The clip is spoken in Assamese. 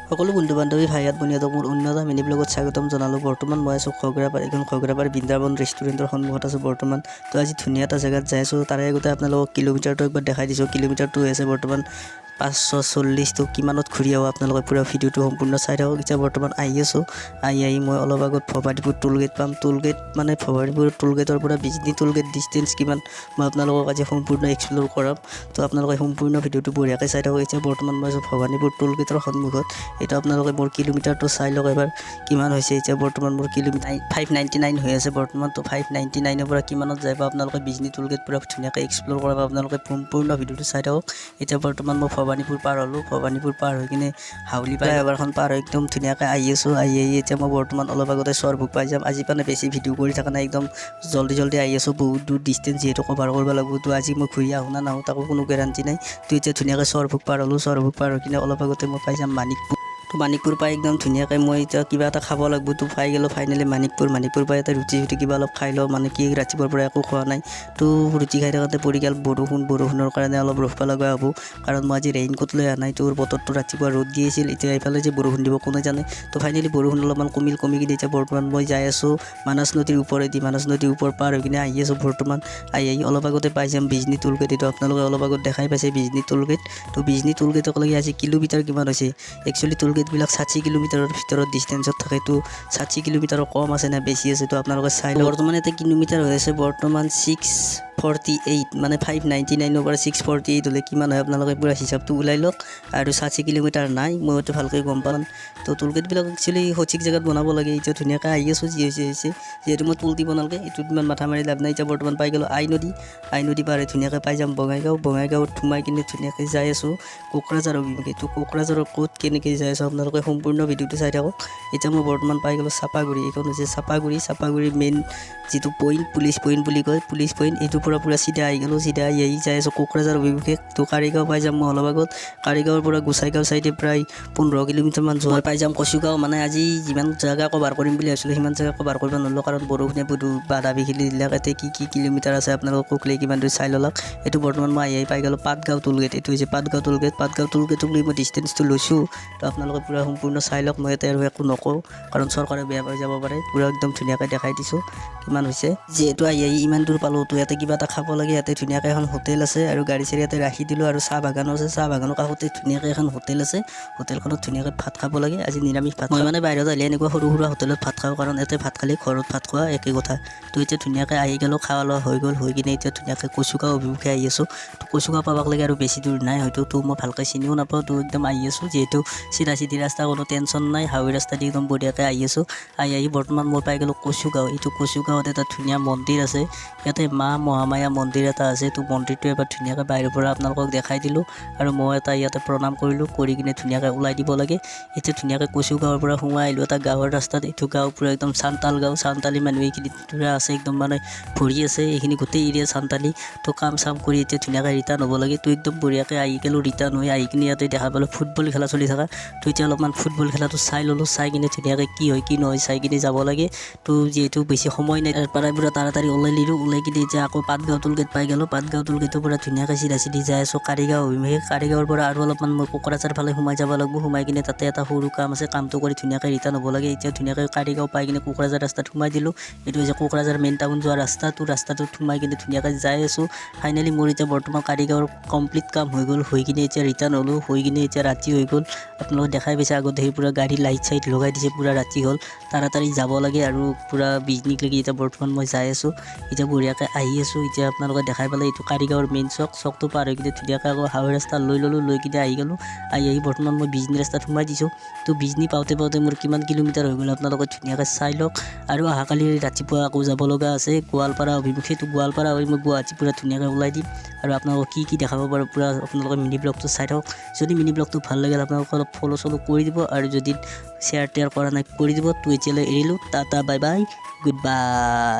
সকলো বন্ধু বান্ধৱী ভাইয়াত বনিয়াদক মোৰ অন্য এটা মিনি ব্লগত স্বাগতম জনালোঁ। বৰ্তমান মই আছোঁ খগৰাপাৰ, এইখন খগৰাপাৰ বৃন্দাবন ৰেষ্টুৰেণ্টৰ সন্মুখত আছোঁ বৰ্তমান। তো আজি ধুনীয়া এটা জেগাত যাই আছোঁ। তাৰে আগতে আপোনালোকক কিলোমিটাৰটো একবাৰ দেখাই দিছোঁ। কিলোমিটাৰটো হৈ আছে বৰ্তমান 540। তো কিমানত ঘূৰি আহোঁ আপোনালোকে পুৰা ভিডিঅ'টো সম্পূৰ্ণ চাই থাকক। এতিয়া বৰ্তমান আহি আছোঁ। আহি মই অলপ আগত ভবানীপুৰ টোলগেট পাম। টোলগেট মানে ভবানীপুৰ টোলগেটৰ পৰা বিজনী টোলগেট ডিষ্টেঞ্চ কিমান মই আপোনালোকক আজি সম্পূৰ্ণ এক্সপ্ল'ৰ কৰাম। তো আপোনালোকে সম্পূৰ্ণ ভিডিঅ'টো বঢ়িয়াকৈ চাই থাকক। এতিয়া বৰ্তমান মই আছোঁ ভবানীপুৰ টোলগেটৰ সন্মুখত। এটা আপোনালোকে মোৰ কিলোমিটাৰটো চাই লওক এবাৰ কিমান হৈছে। এতিয়া বৰ্তমান মোৰ কিলোমিটাৰ 599 হৈ আছে বৰ্তমান। তো 599ৰ পৰা কিমানত যায় বা আপোনালোকে বিজনী টোলগেট পুৰা ধুনীয়াকৈ এক্সপ্ল'ৰ কৰাব। আপোনালোকে সম্পূৰ্ণ ভিডিঅ'টো চাই থাকক। এতিয়া বৰ্তমান মই ভবানীপুৰ পাৰ হ'লোঁ। ভবানীপুৰ পাৰ হৈ কিনে হাউলি ফ্লাইঅভাৰখন পাৰ হৈ একদম ধুনীয়াকৈ আহি আছোঁ। আহি এতিয়া মই বৰ্তমান অলপ আগতে চৰভোগ পাই যাম। আজি মানে বেছি ভিডিঅ' কৰি থকা নাই, একদম জল্দি আহি আছোঁ। বহুত দূৰ ডিষ্টেঞ্চ যিহেতু কভাৰ কৰিব লাগিব। তো আজি মই ঘূৰি আহোঁ না নাহোঁ তাকো কোনো গেৰাণ্টি নাই। তো এতিয়া ধুনীয়াকৈ চৰভোগ পাৰ হ'লোঁ। চৰভোগ পাৰ হৈ কিনে অলপ আগতে মই পাই যাম মানিকপুৰ। তো মানিকপুৰ পাই একদম ধুনীয়াকৈ মই এতিয়া কিবা এটা খাব লাগিব। তো পাই গ'লোঁ ফাইনেলি মানিকপুৰ পাই এটা ৰুটি কিবা অলপ খাই লওঁ। মানে কি ৰাতিপুৱাৰ পৰা একো খোৱা নাই। তো ৰুটি খাই থাকোঁতে পৰি গ'ল বৰষুণৰ কাৰণে অলপ ৰখিব লগা হ'ব। কাৰণ মই আজি ৰেইনকোট লৈ অহা নাই। তোৰ বতৰটো ৰাতিপুৱা ৰ'দ দি আছিল, এতিয়া এইফালে যে বৰষুণ দিব কোনে জানে। তো ফাইনেলি বৰষুণ অলপমান কমি কিনে এতিয়া বৰ্তমান মই যাই আছোঁ মানাছ নদীৰ ওপৰেদি। মানাছ নদীৰ ওপৰ পাৰ হৈ কিনে আহি আছোঁ বৰ্তমান। আহি অলপ আগতে পাই যাম বিজনী টোলগেট। এইটো আপোনালোকে অলপ আগত দেখাই পাইছে বিজনী টোলগেট। তো বিজনী টোলগেটকলৈকে আজি কিলোমিটাৰ কিমান হৈছে। একচুৱেলি টোলগেটবিলাক 60 কিলোমিটাৰৰ ভিতৰত ডিষ্টেঞ্চত থাকে। তো 60 কিলোমিটাৰৰ কম আছে নে বেছি আছে তো আপোনালোকে চাই লওক। বৰ্তমান এতিয়া কিলোমিটাৰ হৈ আছে বৰ্তমান 648, মানে 599ৰ পৰা 648 হ'লে কিমান হয় আপোনালোকে পুৰা হিচাপটো ওলাই লওক। আৰু 60 কিলোমিটাৰ নাই, মইতো ভালকৈ গম পাম। তো টোলগেটবিলাক একচুৱেলি সঠিক জেগাত বনাব লাগে। এতিয়া ধুনীয়াকৈ আহি আছোঁ যি হৈছে। যিহেতু মই পুল দিব নালাগে, এইটোত ইমান মাথা মাৰি লাভ নাই। এতিয়া বৰ্তমান পাই গ'লোঁ আই নদী পাৰে ধুনীয়াকৈ পাই যাম বঙাইগাঁৱত সোমাই কিনে ধুনীয়াকৈ যাই আছোঁ কোকৰাঝাৰ অভিমুখে। তো কোকৰাঝাৰৰ ক'ত কেনেকৈ যাই আছোঁ আপোনালোকে সম্পূৰ্ণ ভিডিঅ'টো চাই থাকক। এতিয়া মই বৰ্তমান পাই গ'লোঁ চাপাগুৰি। এইখন হৈছে চাপাগুৰি মেইন যিটো পইণ্ট, পুলিচ পইণ্ট বুলি কয়, পুলিচ পইণ্ট। এইটোৰ পৰা পুৰা চিধা আহি গ'লোঁ। চিধা আহি যাই আছোঁ কোকৰাঝাৰ অভিমুখে। তো কাৰিগাঁও পাই যাম মই অলপ আগত। কাৰিগাঁৱৰ পৰা গোসাইগাঁও চাইডে প্ৰায় 15 কিলোমিটাৰমান যোৱা পাই যাম কচুগাঁও। মানে আজি যিমান জেগা কভাৰ কৰিম বুলি ভাবিছিলোঁ সিমান জেগা কভাৰ কৰিব নোৱাৰিলোঁ, কাৰণ বৰষুণে বাধা বিঘিনি দিলাক। এতিয়া কি কিলোমিটাৰ আছে আপোনালোকক কুকলে কিমান দূৰ চাই ল'লক। এইটো বৰ্তমান মই আহি পাই গ'লোঁ পাতগাঁও টোলগেট। এইটো হৈছে পাতগাঁও টোলগেটক লৈ মই ডিষ্টেঞ্চটো লৈছোঁ। তো আপোনালোকে পুৰা সম্পূৰ্ণ চাই লওক। মই ইয়াতে আৰু একো নকওঁ, কাৰণ চৰকাৰে বেয়া পাই যাব পাৰে। পুৰা একদম ধুনীয়াকৈ দেখাই দিছোঁ কিমান হৈছে। যিহেতু আহি ইমান দূৰ পালোঁ, তো ইয়াতে কিবা এটা খাব লাগে। ইয়াতে ধুনীয়াকৈ এখন হোটেল আছে আৰু গাড়ী চাড়ী ইয়াতে ৰাখি দিলোঁ। আৰু চাহ বাগানো আছে। চাহ বাগানৰ কাষতে ধুনীয়াকৈ এখন হোটেল আছে। হোটেলখনত ধুনীয়াকৈ ভাত খাব লাগে। আজি নিৰামিষ ভাত। মই মানে বাহিৰত আহিলে এনেকুৱা সৰু সুৰা হোটেলত ভাত খাওঁ, কাৰণ ইয়াতে ভাত খালে ঘৰত ভাত খোৱা একে কথা। তো এতিয়া ধুনীয়াকৈ আহি গ'লোঁ, খাৱা লোৱা হৈ গ'ল। হৈ কিনে এতিয়া ধুনীয়াকৈ কচুগাঁও অভিমুখে আহি আছোঁ। তো কচুগাঁও পাবাক লাগে আৰু বেছি দূৰ নাই হয়তো। তো মই ভালকৈ চিনিও নাপাওঁ। তো একদম আহি আছোঁ, যিহেতু চিধা ৰাস্তা, কোনো টেনশ্যন নাই। হাইৱে ৰাস্তা দি একদম বঢ়িয়াকৈ আহি আছোঁ। আহি বৰ্তমান মই পাই গ'লোঁ কচুগাঁও। এইটো কচুগাঁৱত এটা ধুনীয়া মন্দিৰ আছে। ইয়াতে মা মহামায়া মন্দিৰ এটা আছে। তো মন্দিৰটো এবাৰ ধুনীয়াকৈ বাহিৰৰ পৰা আপোনালোকক দেখাই দিলোঁ। আৰু মই এটা ইয়াতে প্ৰণাম কৰিলোঁ, কৰি কিনে ধুনীয়াকৈ ওলাই দিব লাগে। এতিয়া ধুনীয়াকৈ কচুগাঁৱৰ পৰা সোমাই আহিলোঁ এটা গাঁৱৰ ৰাস্তাত। এইটো গাঁও পুৰা একদম চান্তাল গাঁও। চান্তালী মানুহ এইখিনি পুৰা আছে, একদম মানে ভৰি আছে। এইখিনি গোটেই এৰিয়া চান্তালী। তো কাম চাম কৰি এতিয়া ধুনীয়াকৈ ৰিটাৰ্ণ হ'ব লাগে। তো একদম বঢ়িয়াকৈ আহি গ'লোঁ। ৰিটাৰ্ণ হৈ আহি কিনে ইয়াতে দেখা পালোঁ ফুটবল খেলা চলি থকা। তো এতিয়া অলপমান ফুটবল খেলাটো চাই ল'লোঁ। চাই কিনে ধুনীয়াকৈ কি হয় কি নহয় চাই কিনে যাব লাগে। তো যিহেতু বেছি সময় নাই, তাৰ পৰাই পুৰা তাড়াতাড়ি ওলাই দিলোঁ। ওলাই কিনে এতিয়া আকৌ পাতগাঁও টোলগেট পাই গ'লোঁ। পাতগাঁও টোলগেটৰ পৰা ধুনীয়াকৈ চিধা যাই আছোঁ কাৰিগাঁও অভিমুখে। কাৰিগাঁৱৰ পৰা আৰু অলপমান মই কোকৰাঝাৰ ফালে সোমাই যাব লাগিব। সোমাই কিনে তাতে এটা সৰু কাম আছে, কামটো কৰি ধুনীয়াকৈ ৰিটাৰ্ণ হ'ব লাগে। এতিয়া ধুনীয়াকৈ কাৰিগাঁও পাই কিনে কোকৰাঝাৰ ৰাস্তাত সোমাই দিলোঁ। এইটো হৈছে কোকৰাঝাৰ মেইন টাউন যোৱা ৰাস্তা। তো ৰাস্তাটোত সোমাই কিনে ধুনীয়াকৈ যাই আছোঁ। ফাইনেলি মোৰ এতিয়া বৰ্তমান কাৰিগাঁৱৰ কমপ্লিট কাম হৈ গ'ল। হৈ কিনে এতিয়া ৰিটাৰ্ণ হ'লোঁ। হৈ কিনে এতিয়া ৰাতি হৈ গ'ল। আপোনালোকে দেখাই পাইছে আগতে সেই পুৰা গাড়ী লাইট চাইট লগাই দিছে। পুৰা ৰাতি হ'ল, তাড়াতাড়ি যাব লাগে। আৰু পুৰা বিজনীক এতিয়া বৰ্তমান মই যাই আছোঁ। এতিয়া বঢ়িয়াকৈ আহি আছোঁ। এতিয়া আপোনালোকে দেখাই পালে এইটো কাৰিগাঁৱৰ মেইন চকটো পাৰ হৈ কিনে ধুনীয়াকৈ আকৌ হাইৱে ৰাস্তা লৈ ল'লোঁ। লৈ কিনে আহি গ'লোঁ। আহি বৰ্তমান মই বিজনী ৰাস্তাত সোমাই দিছোঁ। তো বিজনী পাওঁতে মোৰ কিমান কিলোমিটাৰ হৈ গ'ল আপোনালোকে ধুনীয়াকৈ চাই লওক। আৰু অহাকালি ৰাতিপুৱা আকৌ যাব লগা আছে গোৱালপাৰা অভিমুখে। তো গোৱালপাৰা হৈ মই গুৱাহাটী পুৰা ধুনীয়াকৈ ওলাই দিম। আৰু আপোনালোকক কি দেখাব পাৰোঁ পুৰা আপোনালোকে মিনি ব্লগটো চাই থাকক। যদি মিনি ব্লগটো ভাল লাগে আপোনালোকে অলপ ফ'ল' কৰি দিব। আৰু যদি শ্বেয়াৰ টেয়াৰ কৰা নাই কৰি দিব। তো এতিয়ালৈ এৰিলোঁ। Tata bye bye, good bye.